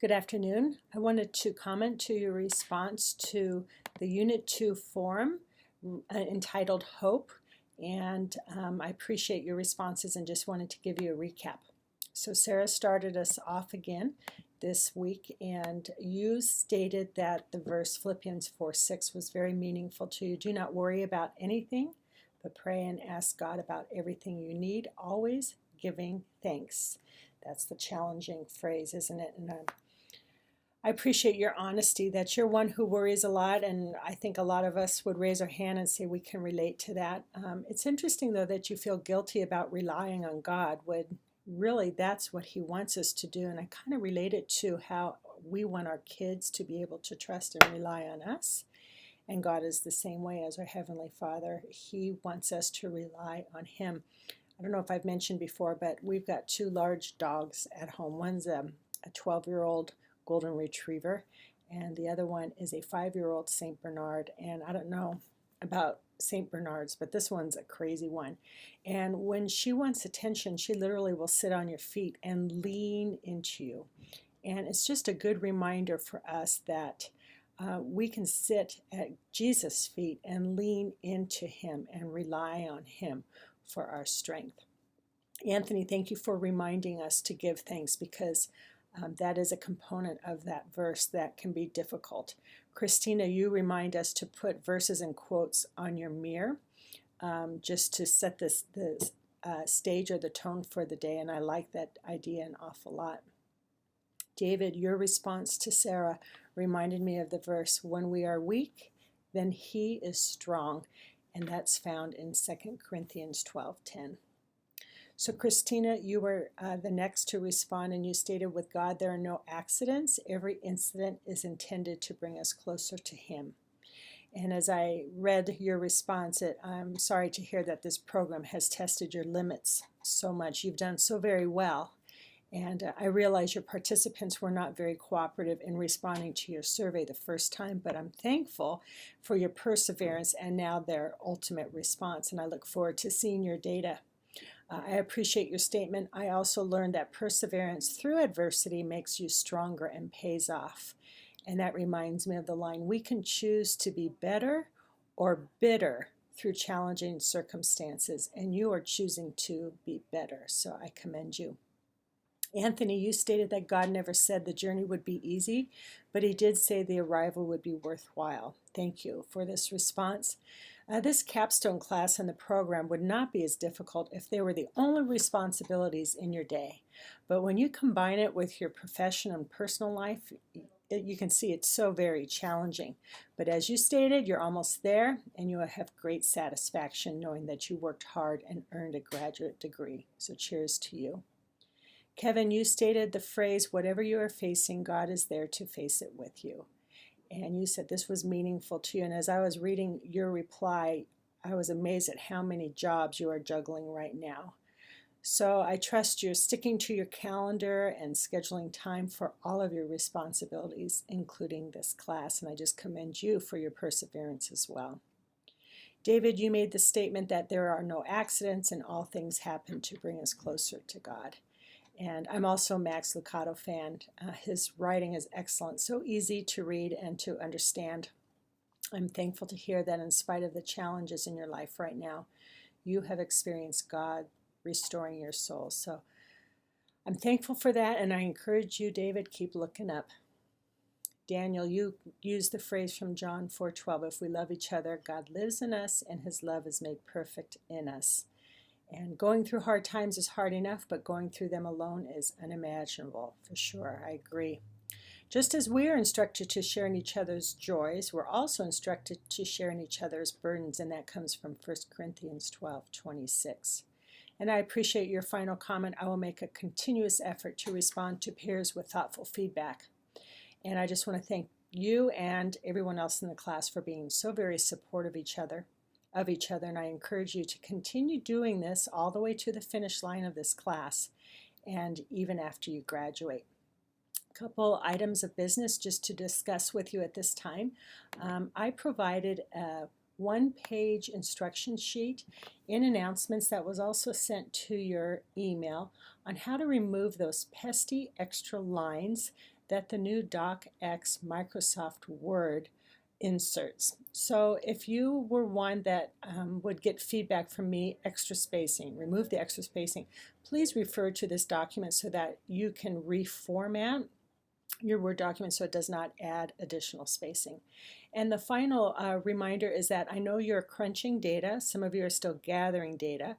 Good afternoon. I wanted to comment to your response to the Unit 2 forum entitled Hope, and I appreciate your responses and just wanted to give you a recap. So Sarah started us off again this week, and you stated that the verse Philippians 4:6 was very meaningful to you. Do not worry about anything, but pray and ask God about everything you need, always giving thanks. That's the challenging phrase, isn't it? And I appreciate your honesty that you're one who worries a lot, and I think a lot of us would raise our hand and say we can relate to that. It's interesting, though, that you feel guilty about relying on God when really that's what He wants us to do. And I kind of relate it to how we want our kids to be able to trust and rely on us. And God is the same way as our Heavenly Father. He wants us to rely on Him. I don't know if I've mentioned before, but we've got two large dogs at home. One's a 12-year-old golden retriever, and the other one is a 5-year-old St. Bernard. And I don't know about St. Bernards, but this one's a crazy one. And when she wants attention, she literally will sit on your feet and lean into you. And it's just a good reminder for us that we can sit at Jesus' feet and lean into Him and rely on Him for our strength. Anthony, thank you for reminding us to give thanks, because that is a component of that verse that can be difficult. Christina, you remind us to put verses and quotes on your mirror just to set the stage or the tone for the day, and I like that idea an awful lot. David, your response to Sarah reminded me of the verse, when we are weak, then He is strong, and that's found in 2 Corinthians 12:10. So Christina, you were the next to respond, and you stated, with God there are no accidents. Every incident is intended to bring us closer to Him. And as I read your response, I'm sorry to hear that this program has tested your limits so much. You've done so very well. And I realize your participants were not very cooperative in responding to your survey the first time, but I'm thankful for your perseverance and now their ultimate response. And I look forward to seeing your data. I appreciate your statement. I also learned that perseverance through adversity makes you stronger and pays off. And that reminds me of the line, we can choose to be better or bitter through challenging circumstances, and you are choosing to be better. So I commend you. Anthony, you stated that God never said the journey would be easy, but He did say the arrival would be worthwhile. Thank you for this response. This capstone class in the program would not be as difficult if they were the only responsibilities in your day. But when you combine it with your professional and personal life, you can see it's so very challenging. But as you stated, you're almost there, and you will have great satisfaction knowing that you worked hard and earned a graduate degree. So cheers to you. Kevin, you stated the phrase, whatever you are facing, God is there to face it with you. And you said this was meaningful to you. And as I was reading your reply, I was amazed at how many jobs you are juggling right now. So I trust you're sticking to your calendar and scheduling time for all of your responsibilities, including this class. And I just commend you for your perseverance as well. David, you made the statement that there are no accidents and all things happen to bring us closer to God. And I'm also a Max Lucado fan. His writing is excellent, so easy to read and to understand. I'm thankful to hear that in spite of the challenges in your life right now, you have experienced God restoring your soul. So I'm thankful for that, and I encourage you, David, keep looking up. Daniel, you used the phrase from John 4:12, if we love each other, God lives in us, and His love is made perfect in us. And going through hard times is hard enough, but going through them alone is unimaginable, for sure. I agree. Just as we are instructed to share in each other's joys, we're also instructed to share in each other's burdens, and that comes from 1 Corinthians 12:26. And I appreciate your final comment. I will make a continuous effort to respond to peers with thoughtful feedback. And I just want to thank you and everyone else in the class for being so very supportive of each other, and I encourage you to continue doing this all the way to the finish line of this class and even after you graduate. A couple items of business just to discuss with you at this time. I provided a one-page instruction sheet in announcements that was also sent to your email on how to remove those pesky extra lines that the new DocX Microsoft Word inserts. So if you were one that would get feedback from me, extra spacing, remove the extra spacing, please refer to this document so that you can reformat your Word document so it does not add additional spacing. And the final reminder is that I know you're crunching data. Some of you are still gathering data.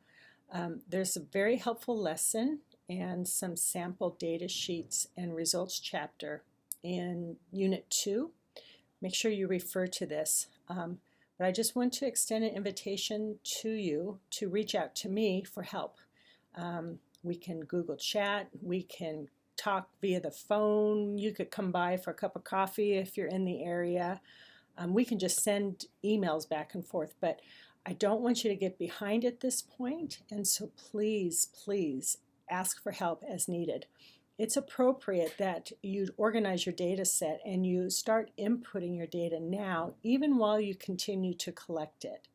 There's a very helpful lesson and some sample data sheets and results chapter in Unit 2. Make sure you refer to this. But I just want to extend an invitation to you to reach out to me for help. We can Google chat, we can talk via the phone, you could come by for a cup of coffee if you're in the area. We can just send emails back and forth, but I don't want you to get behind at this point, and so please, please ask for help as needed. It's appropriate that you organize your data set and you start inputting your data now, even while you continue to collect it.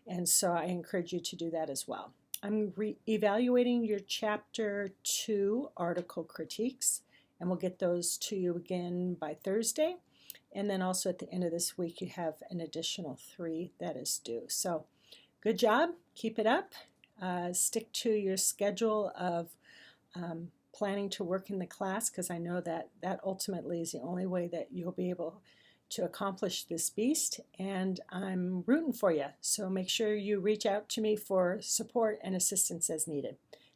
And so I encourage you to do that as well. I'm evaluating your Chapter 2 article critiques, and we'll get those to you again by Thursday. And then also at the end of this week, you have an additional 3 that is due. So good job. Keep it up. Stick to your schedule of planning to work in the class, because I know that that ultimately is the only way that you'll be able to accomplish this beast, and I'm rooting for you. So make sure you reach out to me for support and assistance as needed.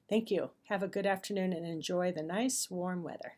Thank you. Have a good afternoon and enjoy the nice warm weather.